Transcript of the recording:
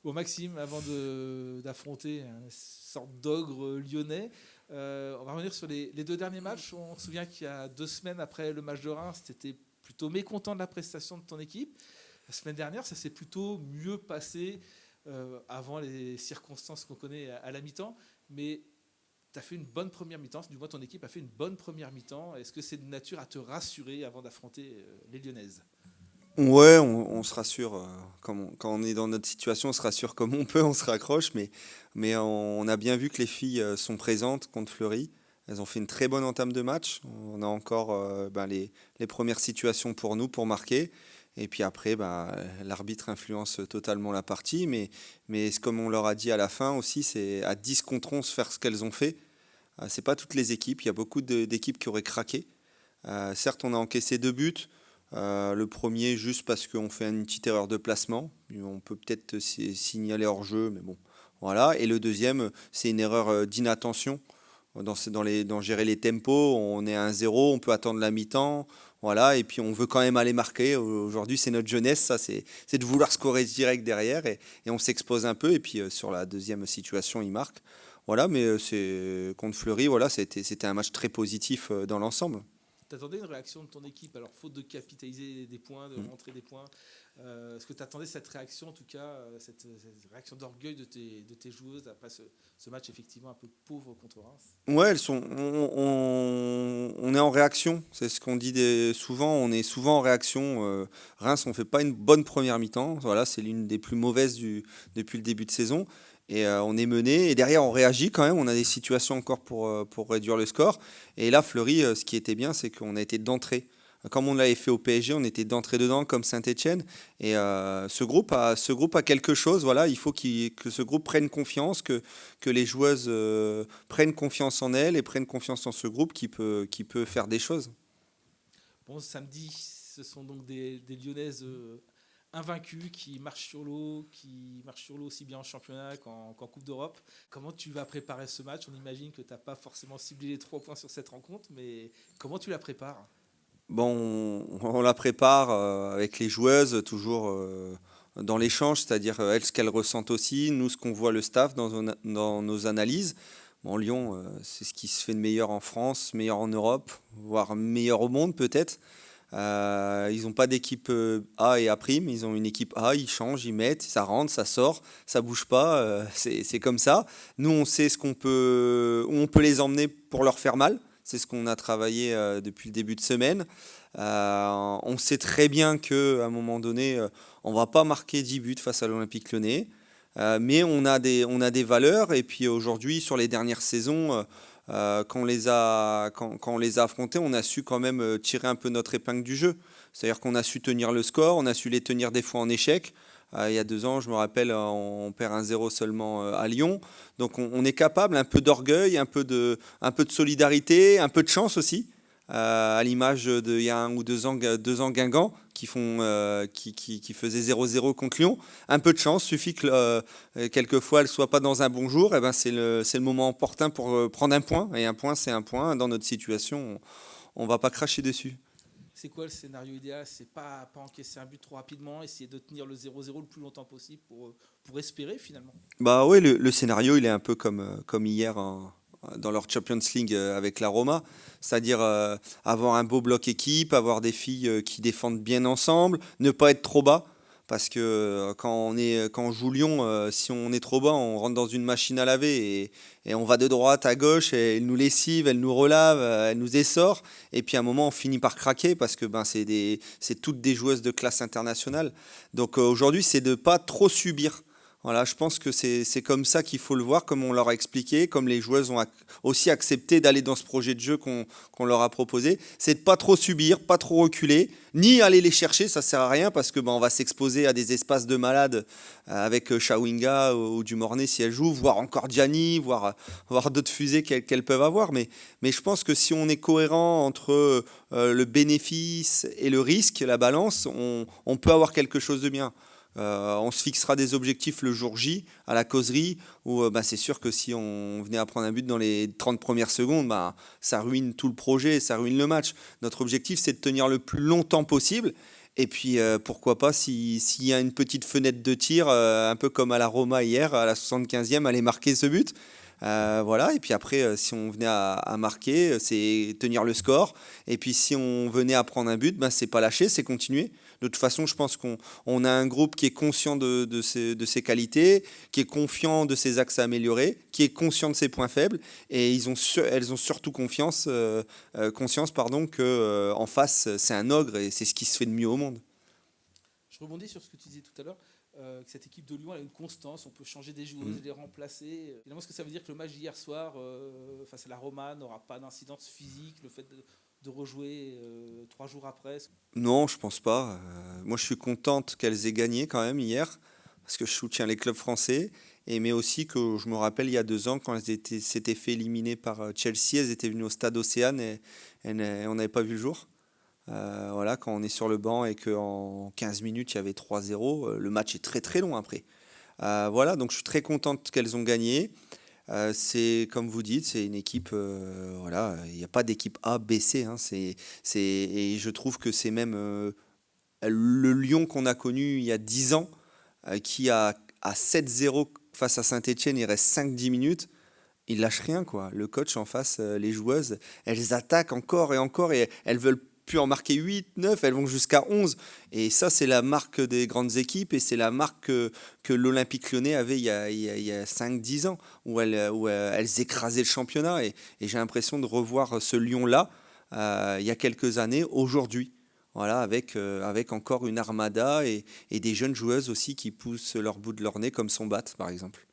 Bon, Maxime, avant d'affronter une sorte d'ogre lyonnais, on va revenir sur les deux derniers matchs. On se souvient qu'il y a 2 semaines après le match de Reims, tu étais plutôt mécontent de la prestation de ton équipe. La semaine dernière, ça s'est plutôt mieux passé avant les circonstances qu'on connaît à la mi-temps. Mais tu as fait une bonne première mi-temps, du moins ton équipe a fait une bonne première mi-temps. Est-ce que c'est de nature à te rassurer avant d'affronter les Lyonnaises? Ouais, on se rassure. Quand on est dans notre situation, on se rassure comme on peut, on se raccroche. Mais on a bien vu que les filles sont présentes contre Fleury. Elles ont fait une très bonne entame de match. On a encore les premières situations pour nous, pour marquer. Et puis après, l'arbitre influence totalement la partie. Mais comme on leur a dit à la fin aussi, c'est à 10 contre 11 faire ce qu'elles ont fait. C'est pas toutes les équipes. Il y a beaucoup d'équipes qui auraient craqué. Certes, on a encaissé 2 buts. Le premier, juste parce qu'on fait une petite erreur de placement. On peut peut-être signaler hors jeu, mais bon, voilà. Et le deuxième, c'est une erreur d'inattention dans gérer les tempos. On est à 1-0, on peut attendre la mi-temps. Voilà, et puis on veut quand même aller marquer. Aujourd'hui, c'est notre jeunesse, ça, c'est de vouloir scorer direct derrière et on s'expose un peu. Et puis sur la deuxième situation, il marque. Voilà, mais c'est contre Fleury, voilà, c'était un match très positif dans l'ensemble. T'attendais une réaction de ton équipe, alors faute de capitaliser des points, de Mm. rentrer des points. Est-ce que tu attendais cette réaction, en tout cas, cette réaction d'orgueil de tes joueuses après ce match effectivement un peu pauvre contre Reims? Ouais, on est en réaction, c'est ce qu'on dit souvent, on est souvent en réaction. Reims, on fait pas une bonne première mi-temps, voilà, c'est l'une des plus mauvaises depuis le début de saison. Et on est mené, et derrière on réagit quand même, on a des situations encore pour réduire le score. Et là, Fleury, ce qui était bien, c'est qu'on a été d'entrée. Comme on l'avait fait au PSG, on était d'entrée dedans comme Saint-Etienne. Et ce groupe a quelque chose, voilà, il faut que ce groupe prenne confiance, que les joueuses prennent confiance en elles et prennent confiance en ce groupe qui peut faire des choses. Bon, samedi, ce sont donc des Lyonnaises invaincues qui marchent sur l'eau aussi bien en championnat qu'en Coupe d'Europe. Comment tu vas préparer ce match? On imagine que tu n'as pas forcément ciblé les 3 points sur cette rencontre, mais comment tu la prépares? Bon, on la prépare avec les joueuses, toujours dans l'échange, c'est-à-dire elles ce qu'elles ressentent aussi, nous ce qu'on voit le staff dans nos analyses. Bon, Lyon, c'est ce qui se fait de meilleur en France, meilleur en Europe, voire meilleur au monde peut-être. Ils n'ont pas d'équipe A et A', ils ont une équipe A, ils changent, ils mettent, ça rentre, ça sort, ça bouge pas, c'est comme ça. Nous, on sait où on peut les emmener pour leur faire mal. C'est ce qu'on a travaillé depuis le début de semaine. On sait très bien qu'à un moment donné, on va pas marquer 10 buts face à l'Olympique Lyonnais. Mais on a des valeurs. Et puis aujourd'hui, sur les dernières saisons, quand on les a affrontés, on a su quand même tirer un peu notre épingle du jeu. C'est-à-dire qu'on a su tenir le score, on a su les tenir des fois en échec. Il y a 2 ans, je me rappelle, on perd 1-0 seulement à Lyon. Donc on est capable, un peu d'orgueil, un peu de solidarité, un peu de chance aussi. À l'image il y a 1 ou 2 ans, 2 ans Guingamp qui faisait 0-0 contre Lyon. Un peu de chance, suffit que quelquefois elle ne soit pas dans un bon jour, et ben c'est le moment opportun pour prendre un point. Et un point, c'est un point. Dans notre situation, on ne va pas cracher dessus. C'est quoi le scénario idéal? C'est pas encaisser un but trop rapidement, essayer de tenir le 0-0 le plus longtemps possible pour espérer finalement. Bah oui, le scénario, il est un peu comme hier dans leur Champions League avec la Roma, c'est-à-dire avoir un beau bloc équipe, avoir des filles qui défendent bien ensemble, ne pas être trop bas, parce que quand on joue Lyon, si on est trop bas, on rentre dans une machine à laver et on va de droite à gauche et elle nous lessive, elle nous relave, elle nous essore, et puis à un moment on finit par craquer parce que c'est toutes des joueuses de classe internationale. Donc aujourd'hui, c'est de pas trop subir. Voilà, je pense que c'est comme ça qu'il faut le voir, comme on leur a expliqué, comme les joueuses ont aussi accepté d'aller dans ce projet de jeu qu'on leur a proposé. C'est de pas trop subir, pas trop reculer, ni aller les chercher, ça sert à rien parce que on va s'exposer à des espaces de malades avec Chawinga ou Dumornay si elles jouent, voire encore Gianni, voire d'autres fusées qu'elles peuvent avoir. Mais je pense que si on est cohérent entre le bénéfice et le risque, la balance, on peut avoir quelque chose de bien. On se fixera des objectifs le jour J à la causerie où c'est sûr que si on venait à prendre un but dans les 30 premières secondes, ça ruine tout le projet, ça ruine le match. Notre objectif, c'est de tenir le plus longtemps possible Et puis pourquoi pas, s'il y a une petite fenêtre de tir, un peu comme à la Roma hier, à la 75e, aller marquer ce but. Voilà, et puis après, si on venait à marquer, c'est tenir le score. Et puis si on venait à prendre un but, ben, c'est pas lâcher, c'est continuer. De toute façon, je pense qu'on a un groupe qui est conscient de ses qualités, qui est confiant de ses axes à améliorer, qui est conscient de ses points faibles. Et elles ont surtout conscience que en face, c'est un ogre et c'est ce qui se fait de mieux au monde. Je rebondis sur ce que tu disais tout à l'heure, que cette équipe de Lyon elle a une constance, on peut changer des joueuses, les remplacer. Finalement, est-ce que ça veut dire que le match d'hier soir face à la Roma n'aura pas d'incidence physique, le fait de rejouer 3 jours après? Non, je pense pas. Moi, je suis contente qu'elles aient gagné quand même hier, parce que je soutiens les clubs français. Mais aussi que je me rappelle il y a 2 ans, quand s'étaient fait éliminer par Chelsea, elles étaient venues au stade Océane et on n'avait pas vu le jour. Voilà, quand on est sur le banc et qu'en 15 minutes, il y avait 3-0, le match est très très long après. Voilà, donc je suis très contente qu'elles ont gagné. C'est comme vous dites, c'est une équipe, voilà, il n'y a pas d'équipe A, B, C, hein, et je trouve que c'est même le Lyon qu'on a connu il y a 10 ans, qui à 7-0 face à Saint-Etienne, il reste 5-10 minutes, il lâche rien, quoi. Le coach en face, les joueuses, elles attaquent encore et elles veulent plus en marquer 8, 9, elles vont jusqu'à 11. Et ça, c'est la marque des grandes équipes et c'est la marque que l'Olympique Lyonnais avait il y a 5-10 ans, où elles écrasaient le championnat. Et j'ai l'impression de revoir ce Lyon-là, il y a quelques années, aujourd'hui. Voilà, avec encore une armada et des jeunes joueuses aussi qui poussent leur bout de leur nez, comme Sombat, par exemple.